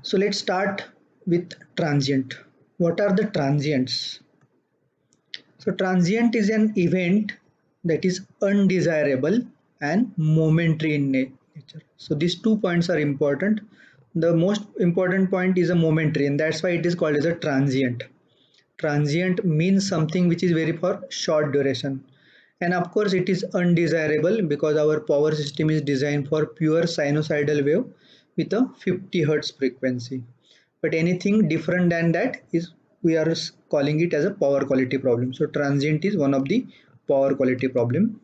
So let's start with transient. What are the transients? So transient is an event that is undesirable and momentary in nature. So these 2 points are important. The most important point is a momentary, and that's why it is called as a transient. Transient means something which is very for short duration. And of course it is undesirable because our power system is designed for pure sinusoidal wave with a 50 hertz frequency. But anything different than that is we are calling it as a power quality problem. So transient is one of the power quality problem.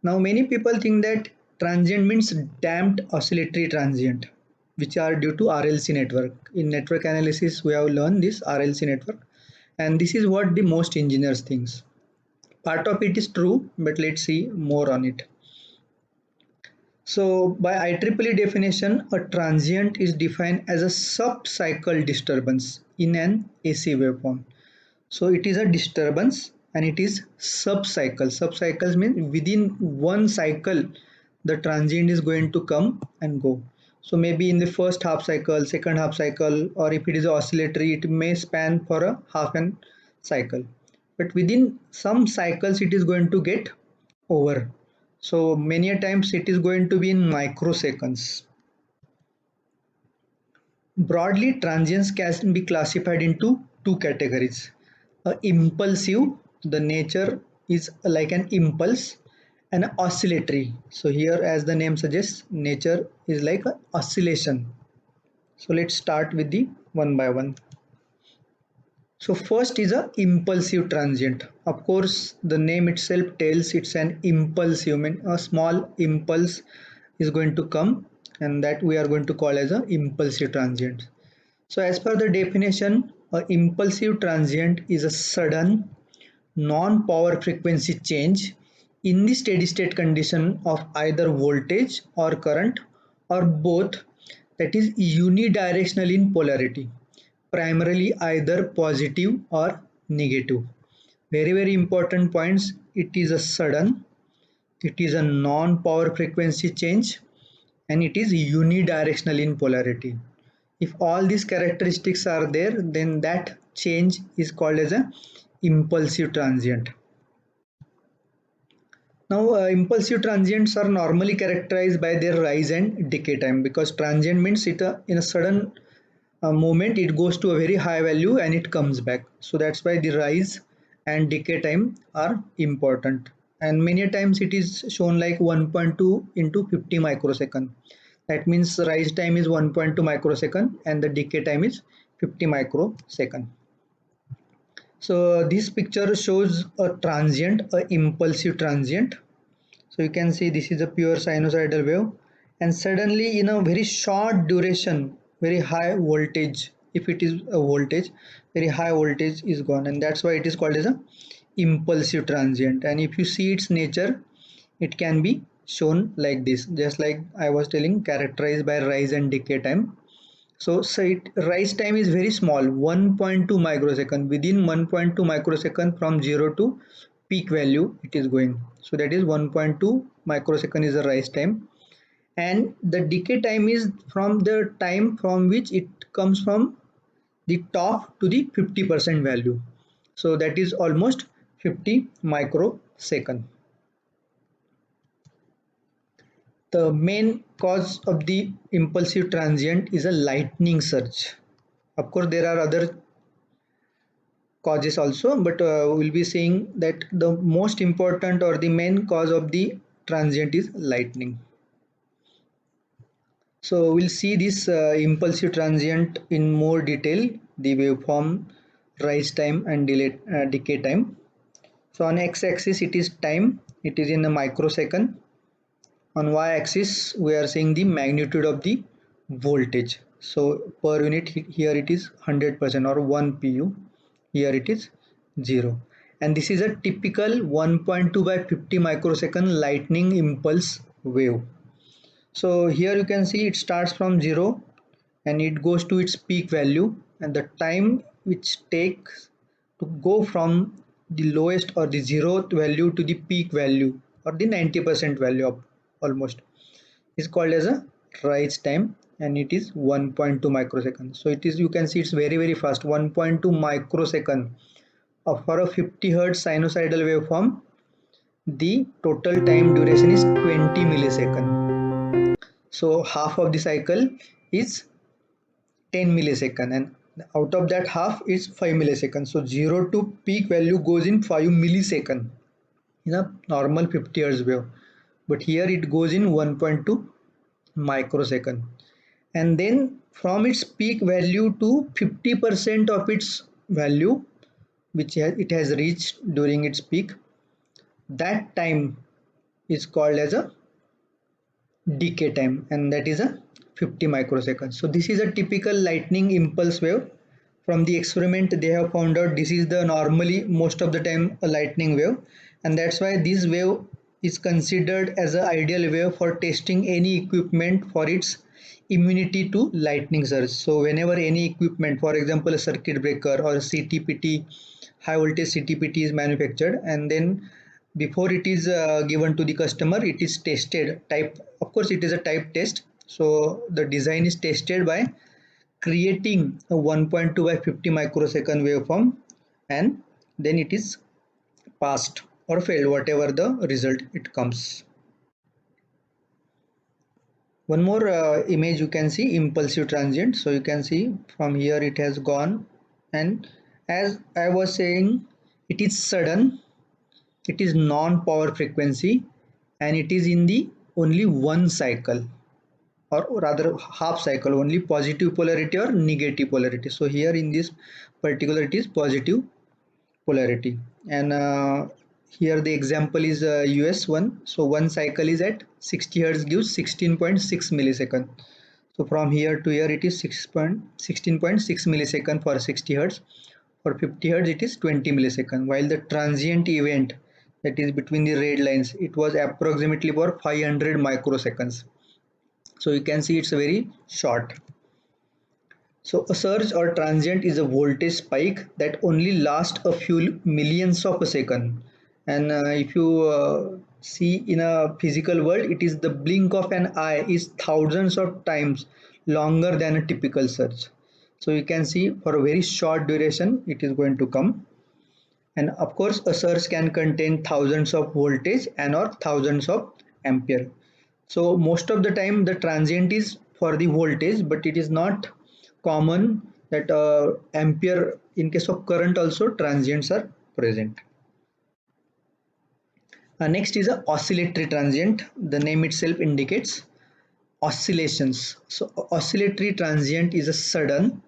Now many people think that transient means damped oscillatory transient, which are due to RLC network. In network analysis we have learned this RLC network, and this is what the most engineers thinks. Part of it is true, but let's see more on it. So by IEEE definition, a transient is defined as a sub-cycle disturbance in an AC waveform. So it is a disturbance and it is sub-cycle. Sub-cycles means within one cycle, the transient is going to come and go. So maybe in the first half cycle, second half cycle, or if it is oscillatory, it may span for a half an cycle. But within some cycles, it is going to get over. So many a times it is going to be in microseconds. Broadly, transients can be classified into two categories. Impulsive, the nature is like an impulse, and oscillatory. So here, as the name suggests, nature is like an oscillation. So let's start with the one by one. So first is a impulsive transient. Of course, the name itself tells it's an impulsive, mean a small impulse is going to come, and that we are going to call as a impulsive transient. So as per the definition, a impulsive transient is a sudden non-power frequency change in the steady state condition of either voltage or current or both, that is unidirectional in polarity, primarily either positive or negative. Very important points. It is a sudden, it is a non-power frequency change, and it is unidirectional in polarity. If all these characteristics are there, then that change is called as a impulsive transient. Now impulsive transients are normally characterized by their rise and decay time, because transient means it in a sudden moment it goes to a very high value and it comes back. So that's why the rise and decay time are important, and many times it is shown like 1.2 into 50 microsecond. That means rise time is 1.2 microsecond and the decay time is 50 microsecond. So this picture shows a transient, a impulsive transient. So you can see this is a pure sinusoidal wave, and suddenly in a very short duration, very high voltage, if it is a voltage, very high voltage is gone, and that's why it is called as a impulsive transient. And if you see its nature, it can be shown like this, just like I was telling, characterized by rise and decay time. So rise time is very small, 1.2 microsecond. Within 1.2 microsecond from 0 to peak value it is going. So that is 1.2 microsecond is the rise time, and the decay time is from the time from which it comes from the top to the 50% value. So that is almost 50 microsecond. The main cause of the impulsive transient is a lightning surge. Of course, there are other causes also, but we'll be saying that the most important or the main cause of the transient is lightning. So we'll see this impulsive transient in more detail, the waveform, rise time and decay time. So on x-axis it is time, it is in a microsecond. On y-axis we are seeing the magnitude of the voltage. So per unit here it is 100% or 1 pu, here it is 0, and this is a typical 1.2 by 50 microsecond lightning impulse wave. So here you can see it starts from 0 and it goes to its peak value, and the time which takes to go from the lowest or the 0th value to the peak value or the 90% value of almost is called as a rise time, and it is 1.2 microsecond. So it is, you can see it's very fast, 1.2 microsecond. For a 50 hertz sinusoidal waveform, the total time duration is 20 millisecond. So half of the cycle is 10 millisecond, and out of that half is 5 milliseconds. So 0 to peak value goes in 5 millisecond in a normal 50 hertz wave, but here it goes in 1.2 microsecond. And then from its peak value to 50% of its value which it has reached during its peak, that time is called as a decay time, and that is a 50 microseconds. So this is a typical lightning impulse wave. From the experiment they have found out this is the normally most of the time a lightning wave, and that's why this wave is considered as an ideal wave for testing any equipment for its immunity to lightning surge. So whenever any equipment, for example a circuit breaker or CTPT, high voltage CTPT is manufactured, and then before it is given to the customer, it is tested type, of course it is a type test. So the design is tested by creating a 1.2 by 50 microsecond waveform, and then it is passed or failed, whatever the result it comes. One more image you can see, impulsive transient. So you can see from here it has gone, and as I was saying, it is sudden, it is non-power frequency, and it is in the only one cycle, or rather half cycle, only positive polarity or negative polarity. So here in this particular it is positive polarity, and here the example is US one. So one cycle is at 60 hertz gives 16.6 millisecond. So from here to here it is 16.6 millisecond for 60 hertz. For 50 hertz it is 20 millisecond, while the transient event, that is between the red lines, it was approximately for 500 microseconds. So you can see it's very short. So a surge or transient is a voltage spike that only lasts a few millions of a second. And if you see in a physical world, it is the blink of an eye is thousands of times longer than a typical surge. So you can see for a very short duration, it is going to come. And of course, a surge can contain thousands of voltage and or thousands of ampere. So most of the time the transient is for the voltage, but it is not common that ampere, in case of current also transients are present. Next is a oscillatory transient. The name itself indicates oscillations. So oscillatory transient is a sudden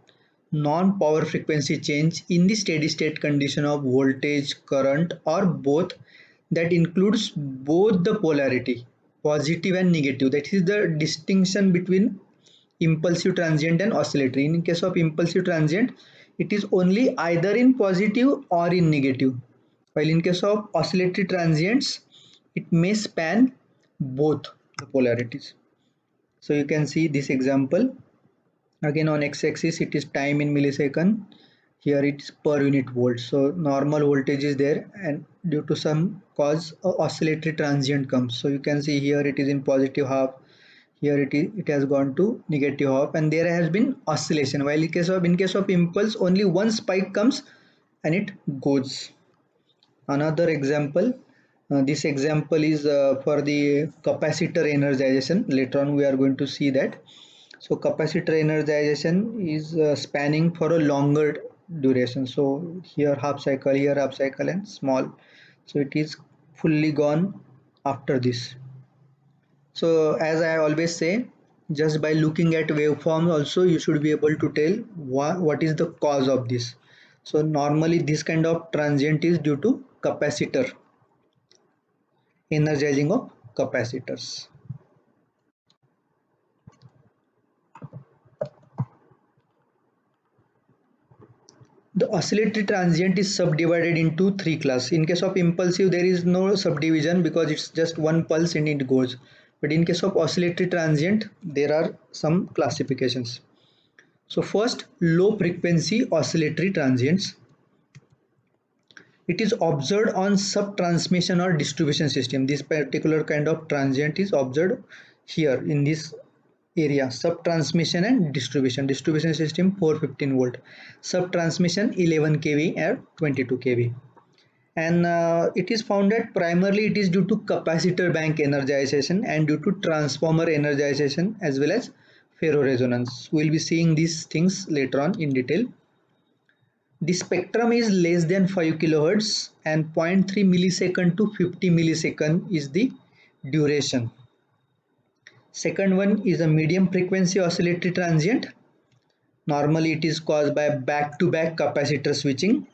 non-power frequency change in the steady state condition of voltage, current, or both, that includes both the polarity, positive and negative. That is the distinction between impulsive transient and oscillatory. In case of impulsive transient, it is only either in positive or in negative, while in case of oscillatory transients, it may span both the polarities. So you can see this example. Again on x-axis it is time in millisecond, here it is per unit volt. So normal voltage is there, and due to some cause a oscillatory transient comes. So you can see here it is in positive half, here it has gone to negative half, and there has been oscillation, while in case of impulse only one spike comes and it goes. Another example, this example is for the capacitor energization. Later on we are going to see that. So capacitor energization is spanning for a longer duration. So here half cycle, here half cycle, and small. So it is fully gone after this. So as I always say, just by looking at waveforms also you should be able to tell what is the cause of this. So normally this kind of transient is due to capacitor, energizing of capacitors. The oscillatory transient is subdivided into three classes. In case of impulsive, there is no subdivision because it's just one pulse and it goes. But in case of oscillatory transient, there are some classifications. So first, low frequency oscillatory transients. It is observed on sub-transmission or distribution system. This particular kind of transient is observed here in this area, sub-transmission and distribution system 415 volt, sub-transmission 11 kV and 22 kV. And it is found that primarily it is due to capacitor bank energization and due to transformer energization as well as ferroresonance. We will be seeing these things later on in detail. The spectrum is less than 5 kilohertz and zero point 0.3 millisecond to 50 millisecond is the duration. Second one is a medium frequency oscillatory transient. Normally it is caused by back-to-back capacitor switching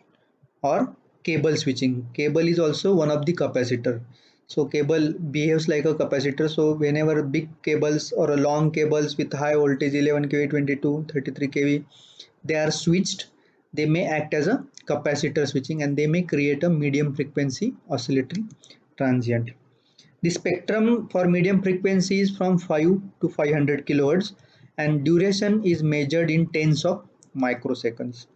or cable switching. Cable is also one of the capacitor. So cable behaves like a capacitor. So whenever big cables or a long cables with high voltage 11 kV, 22, 33 kV, they are switched, they may act as a capacitor switching and they may create a medium frequency oscillatory transient. The spectrum for medium frequency is from 5 to 500 kilohertz and duration is measured in tens of microseconds.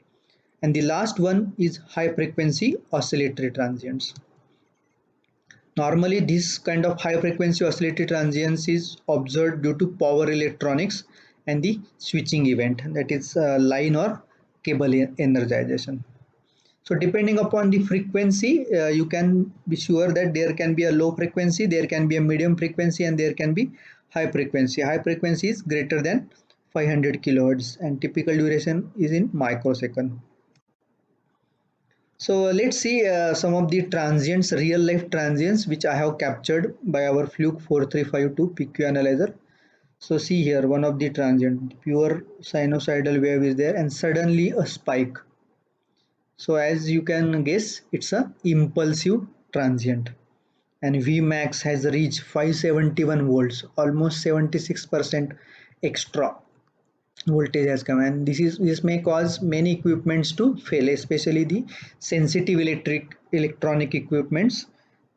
And the last one is high frequency oscillatory transients. Normally this kind of high frequency oscillatory transients is observed due to power electronics and the switching event, that is line or cable energization. So depending upon the frequency, you can be sure that there can be a low frequency, there can be a medium frequency and there can be high frequency. High frequency is greater than 500 kilohertz and typical duration is in microsecond. So let's see some of the transients, real life transients which I have captured by our Fluke 4352 PQ analyzer. So see here one of the transient, pure sinusoidal wave is there and suddenly a spike. So as you can guess, it's a impulsive transient and Vmax has reached 571 volts, almost 76% extra voltage has come, and this may cause many equipments to fail, especially the sensitive electronic equipments.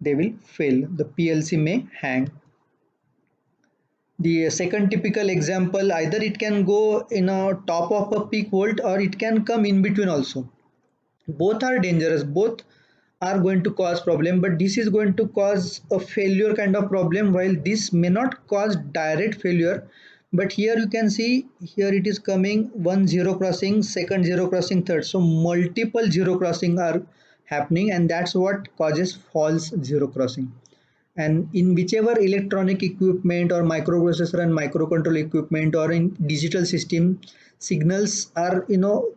They will fail. The PLC may hang. The second typical example, either it can go in a top of a peak volt or it can come in between also. Both are dangerous, both are going to cause problem, but this is going to cause a failure kind of problem, while this may not cause direct failure. But here you can see, here it is coming one zero crossing, second zero crossing, third, so multiple zero crossing are happening and that's what causes false zero crossing. And in whichever electronic equipment or microprocessor and microcontroller equipment or in digital system, signals are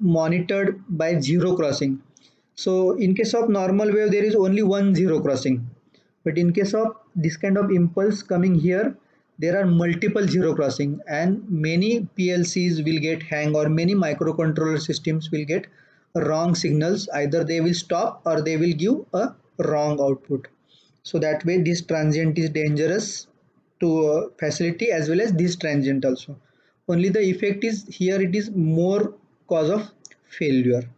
monitored by zero crossing. So in case of normal wave there is only one zero crossing, but in case of this kind of impulse coming here, there are multiple zero crossing and many PLCs will get hang or many microcontroller systems will get wrong signals, either they will stop or they will give a wrong output. So that way this transient is dangerous to facility as well as this transient also. Only the effect is here, it is more cause of failure.